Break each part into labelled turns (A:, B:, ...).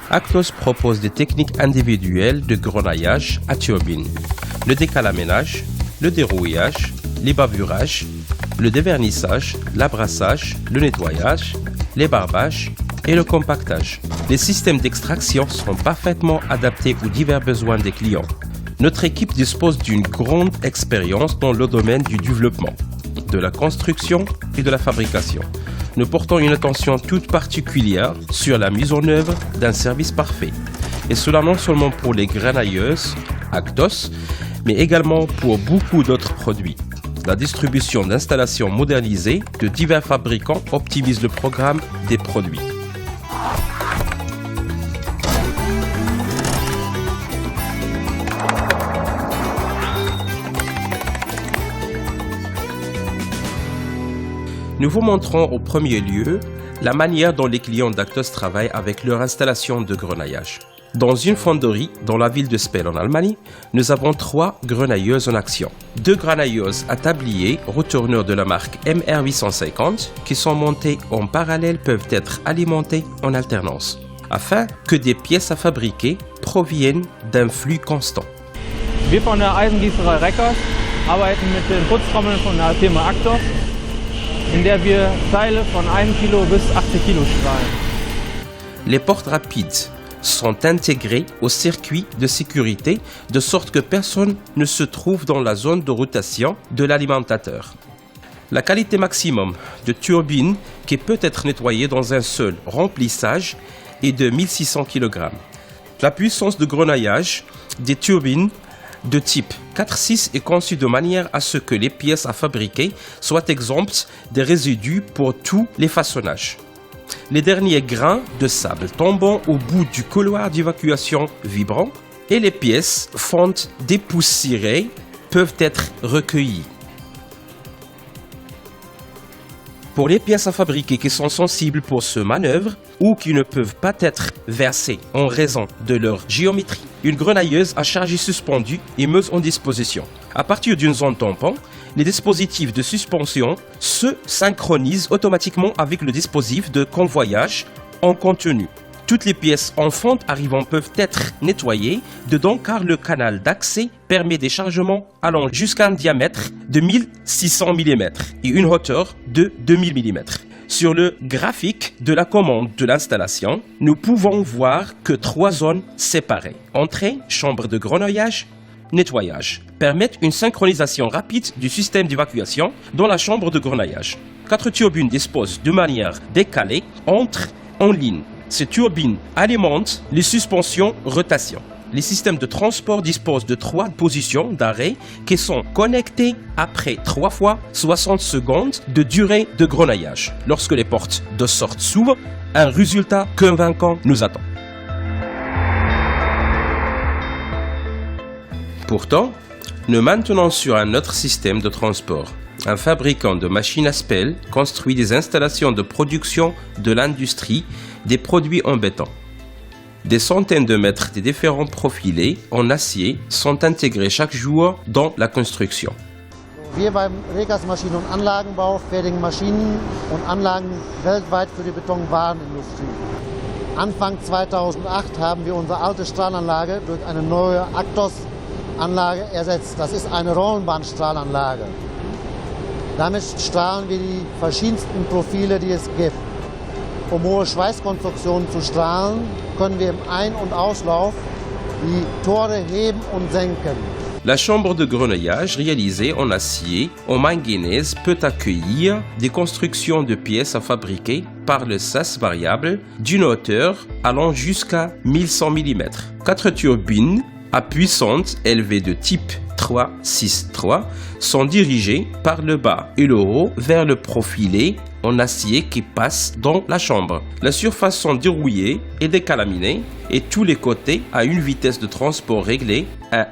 A: Actos propose des techniques individuelles de grenaillage à turbine. Le décalaménage, le dérouillage, les bavurages, le dévernissage, l'abrassage, le nettoyage, les barbages et le compactage. Les systèmes d'extraction sont parfaitement adaptés aux divers besoins des clients. Notre équipe dispose d'une grande expérience dans le domaine du développement, de la construction et de la fabrication. Nous portons une attention toute particulière sur la mise en œuvre d'un service parfait. Et cela non seulement pour les grenailleuses, Actos, mais également pour beaucoup d'autres produits. La distribution d'installations modernisées de divers fabricants optimise le programme des produits. Nous vous montrons au premier lieu la manière dont les clients d'Actos travaillent avec leur installation de grenaillage. Dans une fonderie dans la ville de Spell en Allemagne, nous avons 3 grenailleuses en action. 2 grenailleuses à tablier retourneurs de la marque MR850 qui sont montées en parallèle peuvent être alimentées en alternance, afin que des pièces à fabriquer proviennent d'un flux constant.
B: Wir von der Eisengießerei Reckers arbeiten mit den Putztrommeln von der Firma Actos, in der wir Teile von 1 Kilo bis 80 Kilo strahlen.
A: Les portes rapides sont intégrées au circuit de sécurité de sorte que personne ne se trouve dans la zone de rotation de l'alimentateur. La qualité maximum de turbine qui peut être nettoyée dans un seul remplissage est de 1600 kg. La puissance de grenaillage des turbines de type 4-6 est conçue de manière à ce que les pièces à fabriquer soient exemptes des résidus pour tous les façonnages. Les derniers grains de sable tombant au bout du couloir d'évacuation vibrant et les pièces fontes dépoussiérées peuvent être recueillies. Pour les pièces à fabriquer qui sont sensibles pour ce manœuvre ou qui ne peuvent pas être versées en raison de leur géométrie, une grenailleuse à charge suspendue est mise en disposition. À partir d'une zone tampon, les dispositifs de suspension se synchronisent automatiquement avec le dispositif de convoyage en continu. Toutes les pièces en fonte arrivant peuvent être nettoyées dedans car le canal d'accès permet des chargements allant jusqu'à un diamètre de 1600 mm et une hauteur de 2000 mm. Sur le graphique de la commande de l'installation, nous pouvons voir que 3 zones séparées, entrée, chambre de grenaillage, nettoyage, permettent une synchronisation rapide du système d'évacuation dans la chambre de grenaillage. 4 turbines disposent de manière décalée, entrent en ligne. Ces turbines alimentent les suspensions rotation. Les systèmes de transport disposent de 3 positions d'arrêt qui sont connectées après 3 fois 60 secondes de durée de grenaillage. Lorsque les portes de sortie s'ouvrent, un résultat convaincant nous attend. Pourtant, nous maintenons sur un autre système de transport. Un fabricant de machines à Spell construit des installations de production de l'industrie des produits en béton. Des centaines de mètres de différents profilés en acier sont intégrés chaque jour dans la construction.
C: Wir beim Reckers Maschinen- und Anlagenbau fertigen Maschinen und Anlagen weltweit für die Betonwarenindustrie. Anfang 2008 haben wir unsere alte Strahlanlage durch eine neue Actos-Anlage ersetzt. Das ist eine Rollenbandstrahlanlage. Damit strahlen wir die verschiedensten Profile, die es gibt. Um hohe Schweißkonstruktionen zu strahlen, können wir im Ein- und Auslauf die Tore heben und senken.
A: La chambre de grenaillage réalisée en acier en manganèse peut accueillir des constructions de pièces à fabriquer par le sas variable d'une hauteur allant jusqu'à 1100 mm. 4 turbines à puissance élevée de type 3-6-3 sont dirigées par le bas et le haut vers le profilé en acier qui passe dans la chambre. La surface sont dérouillées et décalaminée et tous les côtés à une vitesse de transport réglée à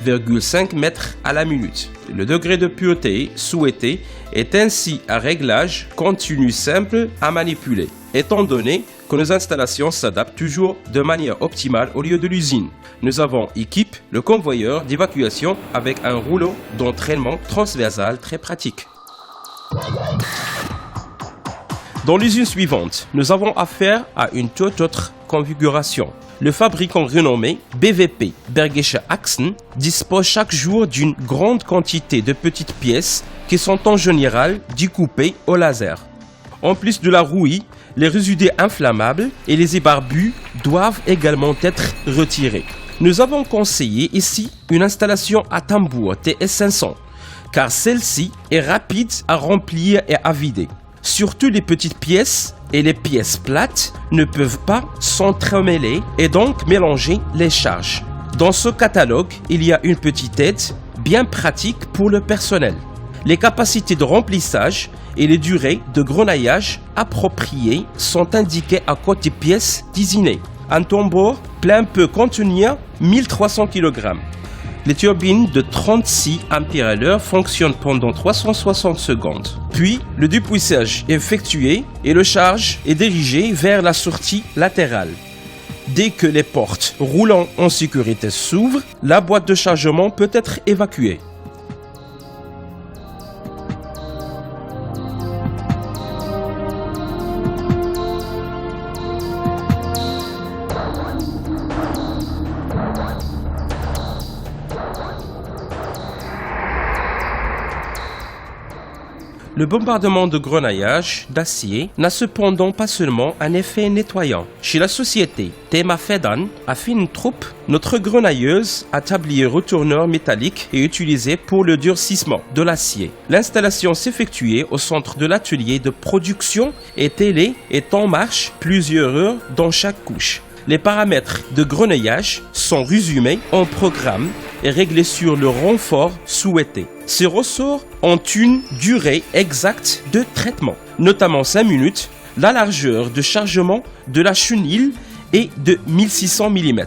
A: 1,5 m à la minute. Le degré de pureté souhaité est ainsi un réglage continu simple à manipuler, étant donné que nos installations s'adaptent toujours de manière optimale au lieu de l'usine. Nous avons équipé le convoyeur d'évacuation avec un rouleau d'entraînement transversal très pratique. Dans l'usine suivante, nous avons affaire à une toute autre configuration. Le fabricant renommé BWP Bergische Achsen dispose chaque jour d'une grande quantité de petites pièces qui sont en général découpées au laser. En plus de la rouille, les résidus inflammables et les ébarbus doivent également être retirés. Nous avons conseillé ici une installation à tambour TS500 car celle-ci est rapide à remplir et à vider. Surtout les petites pièces et les pièces plates ne peuvent pas s'entremêler et donc mélanger les charges. Dans ce catalogue, il y a une petite aide bien pratique pour le personnel. Les capacités de remplissage et les durées de grenaillage appropriées sont indiquées à côté pièces désignées. Un tambour plein peut contenir 1300 kg. Les turbines de 36 ampères fonctionnent pendant 360 secondes. Puis, le dépoussage est effectué et le charge est dirigé vers la sortie latérale. Dès que les portes roulant en sécurité s'ouvrent, la boîte de chargement peut être évacuée. Le bombardement de grenaillage d'acier n'a cependant pas seulement un effet nettoyant. Chez la société Thema Federn à Finnentrop, notre grenailleuse à tablier retourneur métallique est utilisée pour le durcissement de l'acier. L'installation s'effectuait au centre de l'atelier de production et télé est en marche plusieurs heures dans chaque couche. Les paramètres de grenaillage sont résumés en programme et réglés sur le renfort souhaité. Ces ressorts ont une durée exacte de traitement, notamment 5 minutes. La largeur de chargement de la chenille est de 1600 mm.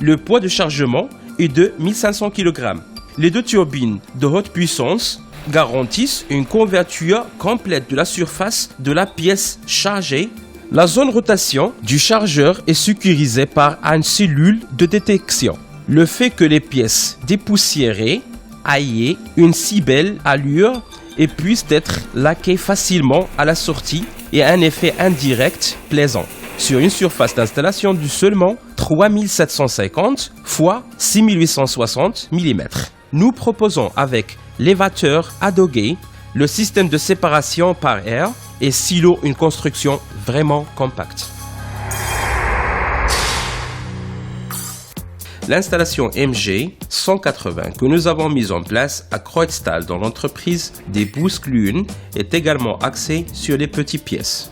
A: Le poids de chargement est de 1500 kg. Les deux turbines de haute puissance garantissent une couverture complète de la surface de la pièce chargée. La zone rotation du chargeur est sécurisée par une cellule de détection. Le fait que les pièces dépoussiérées aient une si belle allure et puissent être laquées facilement à la sortie et un effet indirect plaisant. Sur une surface d'installation de seulement 3750 x 6860 mm. Nous proposons avec l'évateur Adobe le système de séparation par air et silo une construction vraiment compacte. L'installation MG 180 que nous avons mise en place à Kreuztal dans l'entreprise des Buskluhen est également axée sur les petites pièces.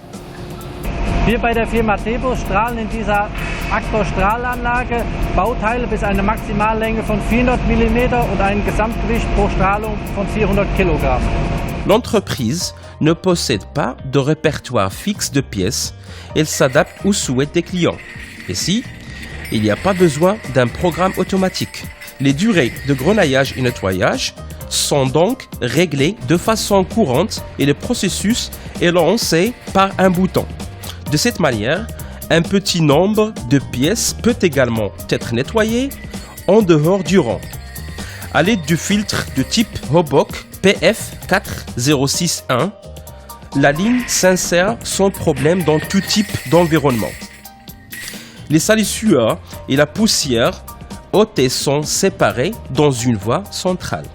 B: Wir bei der Firma Tebo strahlen in dieser Actor-Strahlanlage Bauteile bis eine Maximallänge von 400 mm und ein Gesamtgewicht pro Strahlung von 400 kg.
A: L'entreprise ne possède pas de répertoire fixe de pièces, elle s'adapte aux souhaits des clients. Ici, il n'y a pas besoin d'un programme automatique. Les durées de grenaillage et nettoyage sont donc réglées de façon courante et le processus est lancé par un bouton. De cette manière, un petit nombre de pièces peut également être nettoyé en dehors du rang. À l'aide du filtre de type Hobock PF4061, la ligne s'insère sans problème dans tout type d'environnement. Les salissures et la poussière ôtées sont séparées dans une voie centrale.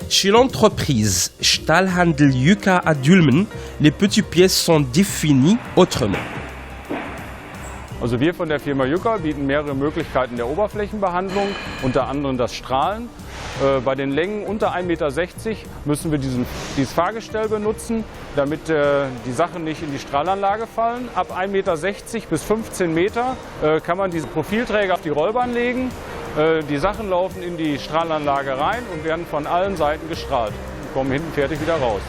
A: Chez l'entreprise Stahlhandel Jücker à Dülmen, les petites pièces sont définies autrement.
D: Also wir von der Firma Jücker bieten mehrere Möglichkeiten der Oberflächenbehandlung, unter anderem das Strahlen. Bei den Längen unter 1,60 Meter müssen wir dieses Fahrgestell benutzen, damit die Sachen nicht in die Strahlanlage fallen. Ab 1,60 Meter bis 15 Meter kann man diese Profilträger auf die Rollbahn legen. Die Sachen laufen in die Strahlanlage rein und werden von allen Seiten gestrahlt und kommen hinten fertig wieder raus.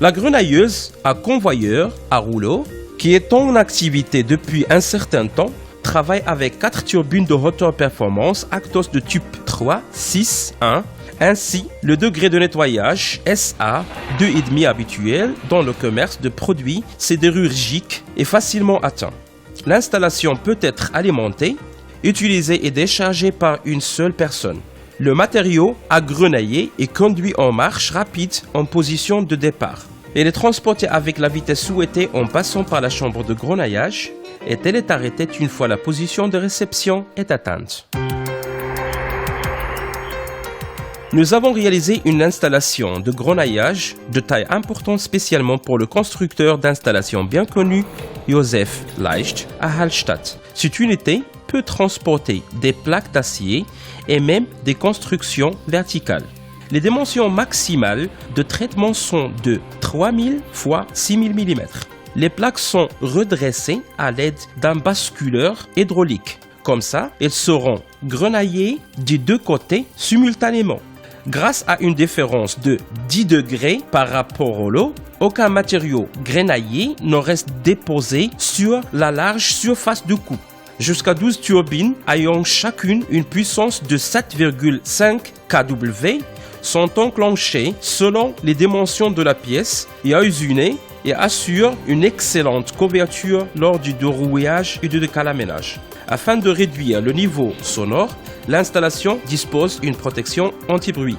A: La grenailleuse à convoyeur à rouleau, qui est en activité depuis un certain temps, travaille avec 4 turbines de haute performance Actos de type 3, 6, 1. Ainsi, le degré de nettoyage SA 2,5 habituel dans le commerce de produits sidérurgiques est facilement atteint. L'installation peut être alimentée, utilisée et déchargée par une seule personne. Le matériau a grenaillé et conduit en marche rapide en position de départ. Il est transporté avec la vitesse souhaitée en passant par la chambre de grenaillage et elle est arrêtée une fois la position de réception est atteinte. Nous avons réalisé une installation de grenaillage de taille importante spécialement pour le constructeur d'installations bien connu, Josef Leicht, à Hallstatt. Cette unité peut transporter des plaques d'acier et même des constructions verticales. Les dimensions maximales de traitement sont de 3000 x 6000 mm. Les plaques sont redressées à l'aide d'un basculeur hydraulique. Comme ça, elles seront grenaillées des deux côtés simultanément. Grâce à une différence de 10 degrés par rapport au lot, aucun matériau grenaillé ne reste déposé sur la large surface de coupe. Jusqu'à 12 turbines ayant chacune une puissance de 7,5 kW sont enclenchées selon les dimensions de la pièce et à usiner et assurent une excellente couverture lors du dérouillage et du décalaménage. Afin de réduire le niveau sonore, l'installation dispose d'une protection anti-bruit.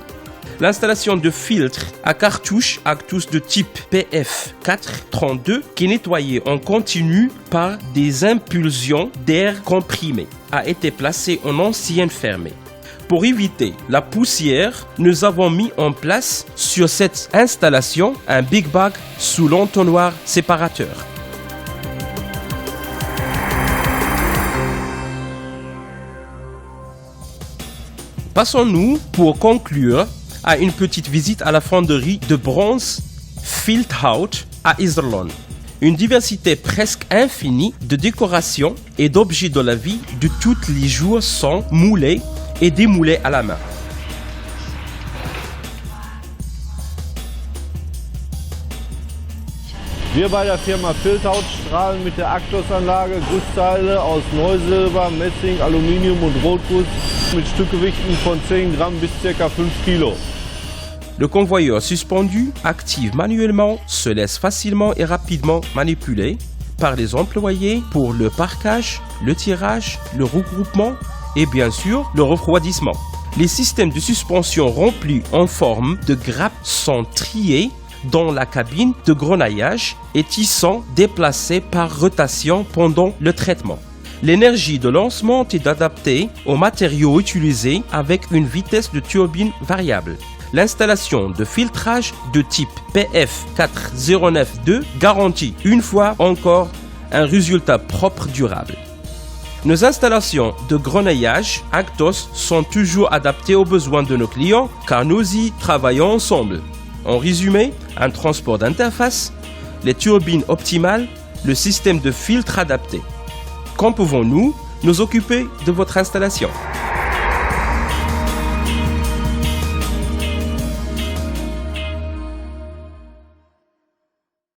A: L'installation de filtres à cartouche Actus de type PF432 qui est nettoyé en continu par des impulsions d'air comprimé a été placée en ancienne fermée. Pour éviter la poussière, nous avons mis en place sur cette installation un big bag sous l'entonnoir séparateur. Passons-nous, pour conclure, à une petite visite à la fonderie de bronze Filthout à Iserlohn. Une diversité presque infinie de décorations et d'objets de la vie de tous les jours sont moulés et démoulés à la main.
E: Wir bei der Firma Filthout strahlen mit der Actos-Anlage Gussteile aus Neusilber, Messing, Aluminium und Rotguss mit Stückgewichten von 10 Gramm bis ca. 5 Kilo.
A: Le convoyeur suspendu, active manuellement, se laisse facilement et rapidement manipuler par les employés pour le parquage, le tirage, le regroupement et bien sûr le refroidissement. Les systèmes de suspension remplis en forme de grappes sont triés dans la cabine de grenaillage et ils sont déplacés par rotation pendant le traitement. L'énergie de lancement est adaptée aux matériaux utilisés avec une vitesse de turbine variable. L'installation de filtrage de type PF4092 garantit une fois encore un résultat propre durable. Nos installations de grenaillage Actos sont toujours adaptées aux besoins de nos clients car nous y travaillons ensemble. En résumé, un transport d'interface, les turbines optimales, le système de filtre adapté. Quand pouvons-nous nous occuper de votre installation ?